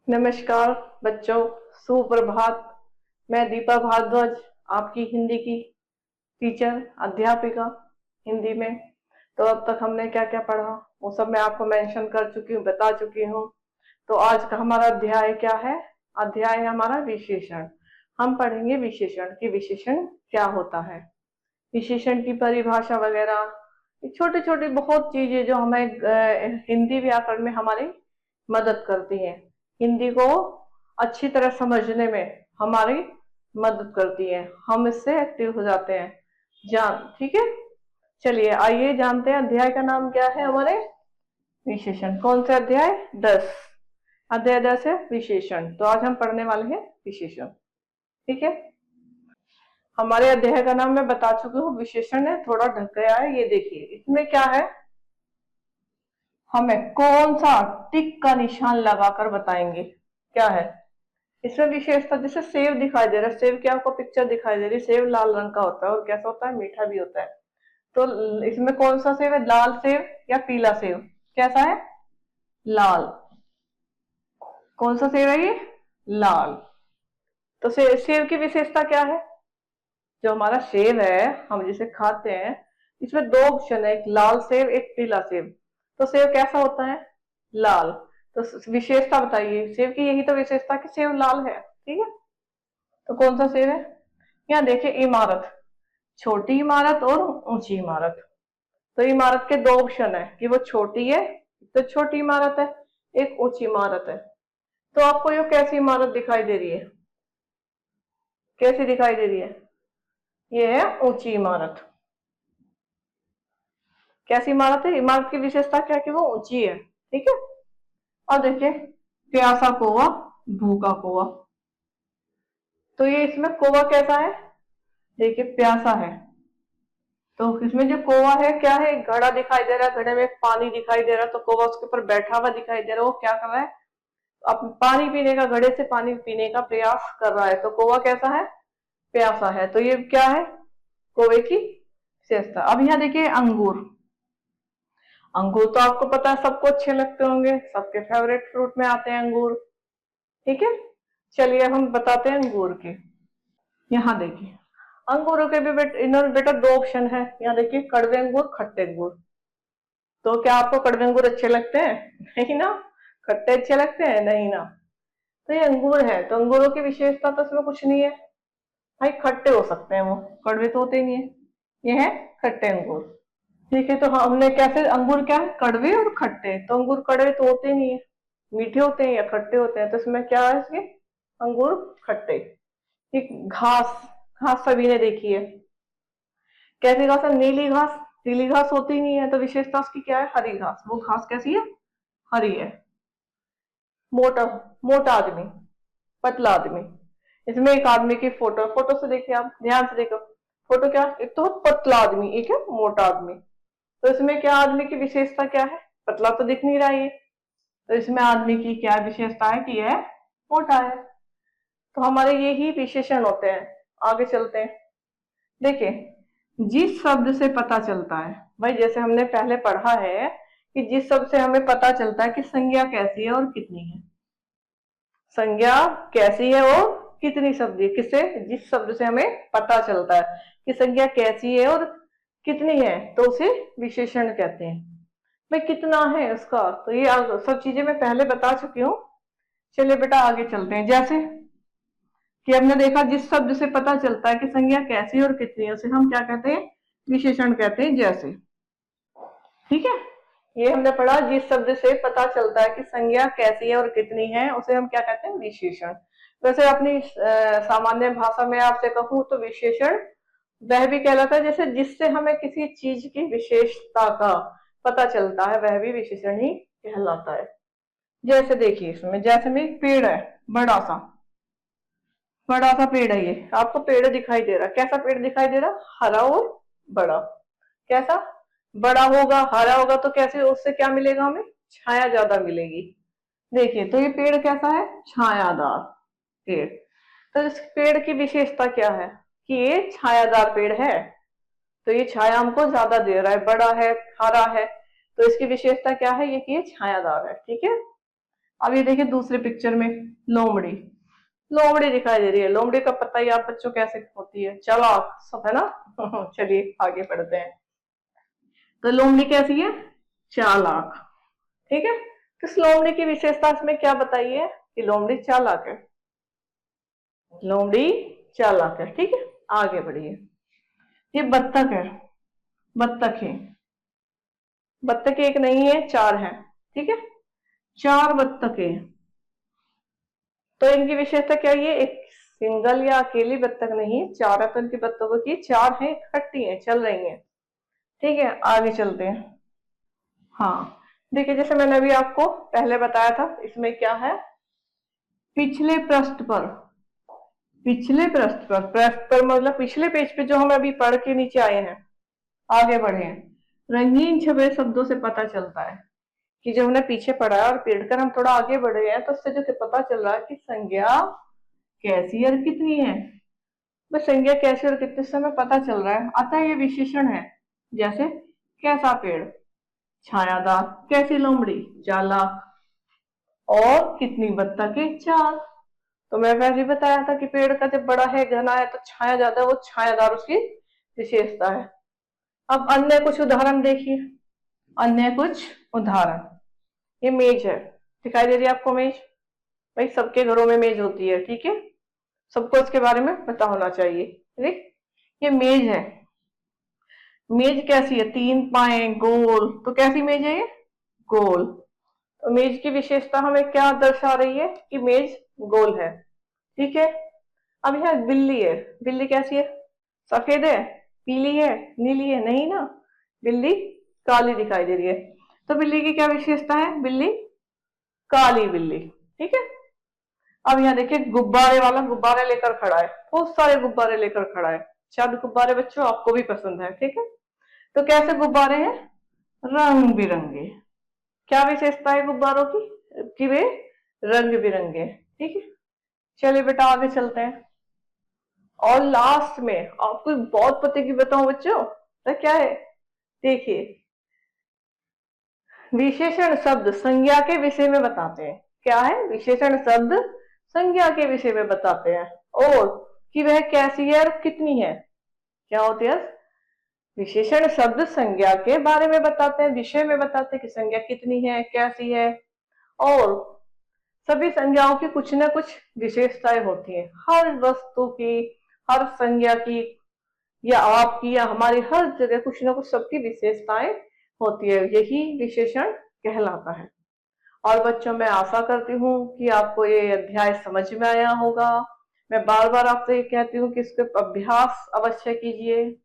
नमस्कार बच्चों, सुप्रभात। मैं दीपा भारद्वाज, आपकी हिंदी की टीचर, अध्यापिका हिंदी में। तो अब तक हमने क्या क्या पढ़ा वो सब मैं आपको मेंशन कर चुकी हूँ, बता चुकी हूँ। तो आज का हमारा अध्याय क्या है? अध्याय है हमारा विशेषण। हम पढ़ेंगे विशेषण कि विशेषण क्या होता है, विशेषण की परिभाषा वगैरह, छोटी छोटी बहुत चीजें जो हमें हिंदी व्याकरण में हमारी मदद करती हैं, हिंदी को अच्छी तरह समझने में हमारी मदद करती है। हम इससे एक्टिव हो जाते हैं। ठीक है, चलिए आइए जानते हैं अध्याय का नाम क्या है हमारे। विशेषण। कौन सा अध्याय? 10। अध्याय 10 है विशेषण। तो आज हम पढ़ने वाले हैं विशेषण। ठीक है, हमारे अध्याय का नाम मैं बता चुकी हूँ, विशेषण है। थोड़ा ढक गया है, ये देखिए इसमें क्या है, हमें कौन सा टिक का निशान लगाकर बताएंगे क्या है इसमें विशेषता। जैसे सेव दिखाई दे रहा है, सेव की आपको पिक्चर दिखाई दे रही है, सेव लाल रंग का होता है और कैसा होता है, मीठा भी होता है। तो इसमें कौन सा सेव है, लाल सेव या पीला सेव? कैसा है? लाल। कौन सा सेव है ये? लाल। तो सेव की विशेषता क्या है? जो हमारा सेव है, हम जिसे खाते हैं, इसमें दो ऑप्शन है, एक लाल सेव एक पीला सेव। तो सेव कैसा होता है? लाल। तो विशेषता बताइए सेव की, यही तो विशेषता कि सेव लाल है। ठीक है, तो कौन सा सेव है? यहाँ देखिए, इमारत, छोटी इमारत और ऊंची इमारत। तो इमारत के दो ऑप्शन है कि वो छोटी है, तो छोटी इमारत है, एक ऊंची इमारत है। तो आपको ये कैसी इमारत दिखाई दे रही है? कैसी दिखाई दे रही है? ये है ऊंची इमारत। कैसी इमारत है? इमारत की विशेषता क्या है कि वो ऊंची है। ठीक है, और देखिए, प्यासा कौवा, भूखा कौवा। तो ये इसमें कौवा कैसा है? देखिए प्यासा है। तो इसमें जो कौवा है क्या है, एक घड़ा दिखाई दे रहा है, घड़े में एक पानी दिखाई दे रहा है, तो कौवा उसके ऊपर बैठा हुआ दिखाई दे रहा है। वो क्या कर रहा है? अब पानी पीने का, घड़े से पानी पीने का प्रयास कर रहा है। तो कौवा कैसा है? प्यासा है। तो ये क्या है, कौवे की विशेषता। अब यहाँ देखिए अंगूर। अंगूर तो आपको पता है सबको अच्छे लगते होंगे, सबके फेवरेट फ्रूट में आते हैं अंगूर। ठीक है, चलिए हम बताते हैं अंगूर के। यहाँ देखिए अंगूरों के भी इन्होंने बेटा दो ऑप्शन है। यहाँ देखिए, कड़वे अंगूर, खट्टे अंगूर। तो क्या आपको कड़वे अंगूर अच्छे लगते हैं? नहीं ना। खट्टे अच्छे लगते हैं? नहीं ना। तो ये अंगूर है, तो अंगूरों की विशेषता तो इसमें कुछ नहीं है भाई, खट्टे हो सकते हैं, वो कड़वे तो होते ही नहीं है। ये है खट्टे अंगूर। ठीक है, तो हमने कैसे, अंगूर क्या है, कड़वे और खट्टे। तो अंगूर कड़वे तो होते नहीं है, मीठे होते हैं या खट्टे होते हैं। तो इसमें क्या है, इसके अंगूर खट्टे। एक घास, घास सभी ने देखी है। कैसी घास है? नीली घास। नीली घास होती ही नहीं है, तो विशेषता उसकी क्या है? हरी घास। वो घास कैसी है? हरी है। मोटा, मोटा आदमी, पतला आदमी। इसमें एक आदमी की फोटो, फोटो से देखिए, आप ध्यान से देखो। फोटो क्या, एक तो पतला आदमी, एक है मोटा आदमी। तो इसमें क्या, आदमी की विशेषता क्या है? पतला तो दिख नहीं रहा है ये। तो इसमें आदमी की क्या विशेषता है कि यह मोटा है। तो हमारे ये ही विशेषण होते हैं। आगे चलते हैं। देखिए, जिस शब्द से पता चलता है, भाई जैसे हमने पहले पढ़ा है कि जिस शब्द से हमें पता चलता है कि संज्ञा कैसी है और कितनी है। संज्ञा कैसी है और कितनी शब्द है, किससे? जिस शब्द से हमें पता चलता है कि संज्ञा कैसी है और कितनी है, तो उसे विशेषण कहते हैं। भाई कितना है उसका, तो ये सब चीजें मैं पहले बता चुकी हूँ। चलिए बेटा आगे चलते हैं। जैसे कि हमने देखा, जिस शब्द से पता चलता है कि संज्ञा कैसी और कितनी है, उसे हम क्या कहते हैं? विशेषण कहते हैं। जैसे, ठीक है, ये हमने पढ़ा, जिस शब्द से पता चलता है कि संज्ञा कैसी है और कितनी है, उसे हम क्या कहते हैं? विशेषण। वैसे अपनी सामान्य भाषा में आपसे कहूं तो विशेषण वह भी कहलाता है जैसे जिससे हमें किसी चीज की विशेषता का पता चलता है, वह भी विशेषण ही कहलाता है। जैसे देखिए, इसमें जैसे में एक पेड़ है, बड़ा सा, बड़ा सा पेड़ है। ये आपको पेड़ दिखाई दे रहा, कैसा पेड़ दिखाई दे रहा? हरा और बड़ा। कैसा? बड़ा होगा, हरा होगा, तो कैसे, उससे क्या मिलेगा हमें? छाया ज्यादा मिलेगी। देखिए, तो ये पेड़ कैसा है? छायादार पेड़। तो इस पेड़ की विशेषता क्या है कि ये छायादार पेड़ है। तो ये छाया हमको ज्यादा दे रहा है, बड़ा है, हरा है। तो इसकी विशेषता क्या है? ये कि ये छायादार है। ठीक है, अब ये देखिए दूसरे पिक्चर में लोमड़ी, लोमड़ी दिखाई दे रही है। लोमड़ी का पता ही आप बच्चों कैसे होती है, चालाक सब है ना। चलिए आगे पढ़ते हैं। तो लोमड़ी कैसी है, चालाक। ठीक है, तो इस लोमड़ी की विशेषता इसमें क्या बताई है कि लोमड़ी चालाक है, लोमड़ी चालाक है। ठीक है, आगे बढ़िए। ये बत्तख है, बत्तख है, बत्तख एक नहीं है चार है। ठीक है, चार बत्तख है। तो इनकी विशेषता क्या है, ये एक सिंगल या अकेली बत्तख नहीं है, चार है। तो इनकी बत्तखों की चार है, इकट्ठी है, चल रही है। ठीक है, आगे चलते हैं। हाँ, देखिए जैसे मैंने अभी आपको पहले बताया था, इसमें क्या है, पिछले पृष्ठ पर, पिछले पृष्ठ पर मतलब पिछले पेज पे जो हम अभी पढ़ के नीचे आए हैं, आगे बढ़े हैं, रंगीन छपे शब्दों से पता चलता है कि जो हमने पीछे पढ़ा है और पढ़कर हम थोड़ा आगे बढ़े हैं, तो उससे जो पता चल रहा है कि संज्ञा कैसी और कितनी है। बस संज्ञा कैसी और कितने से हमें पता चल रहा है। अतः ये विशेषण है, जैसे कैसा पेड़, छायादार, कैसी लोमड़ी, चालाक, और कितनी बत्तखें, चार। तो मैं पहले बताया था कि पेड़ का जब बड़ा है, घना है, तो छाया ज्यादा है, वो छायादार उसकी विशेषता है। अब अन्य कुछ उदाहरण देखिए, अन्य कुछ उदाहरण, ये मेज है, दिखाई दे रही है आपको मेज, भाई सबके घरों में मेज होती है। ठीक है, सबको इसके बारे में पता होना चाहिए। ठीक, ये मेज है, मेज कैसी है, तीन पाए, गोल, तो कैसी मेज है ये, गोल। तो मेज की विशेषता हमें क्या दर्शा रही है कि मेज गोल है। ठीक है, अब यहाँ बिल्ली है, बिल्ली कैसी है, सफेद है, पीली है, नीली है, नहीं ना, बिल्ली काली दिखाई दे रही है। तो बिल्ली की क्या विशेषता है, बिल्ली काली बिल्ली। ठीक है, अब यहाँ देखिए गुब्बारे वाला गुब्बारे लेकर खड़ा है, बहुत सारे गुब्बारे लेकर खड़ा है, शायद गुब्बारे बच्चों आपको भी पसंद है। ठीक है, तो कैसे गुब्बारे हैं, रंग बिरंगे। क्या विशेषता है गुब्बारों की, कि वे रंग बिरंगे। ठीक है, चलिए बेटा आगे चलते हैं। और लास्ट में आपको बहुत पते की बताऊं बच्चों, तो क्या है, देखिए विशेषण शब्द संज्ञा के विषय में बताते हैं। क्या है, विशेषण शब्द संज्ञा के विषय में बताते हैं, और कि वह कैसी है और कितनी है। क्या होती है, विशेषण शब्द संज्ञा के बारे में बताते हैं, विषय में बताते हैं कि संज्ञा कितनी है, कैसी है। और सभी संज्ञाओं की कुछ न कुछ विशेषताएं होती हैं, हर वस्तु की, हर संज्ञा की, या आपकी या हमारी, हर जगह कुछ ना कुछ सबकी विशेषताएं होती है, यही विशेषण कहलाता है। और बच्चों मैं आशा करती हूँ कि आपको ये अध्याय समझ में आया होगा। मैं बार बार आपसे ये कहती हूँ कि इसके अभ्यास अवश्य कीजिए।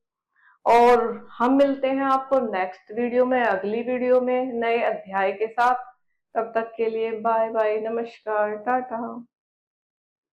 और हम मिलते हैं आपको नेक्स्ट वीडियो में, अगली वीडियो में नए अध्याय के साथ। तब तक के लिए बाय बाय, नमस्कार, टाटा।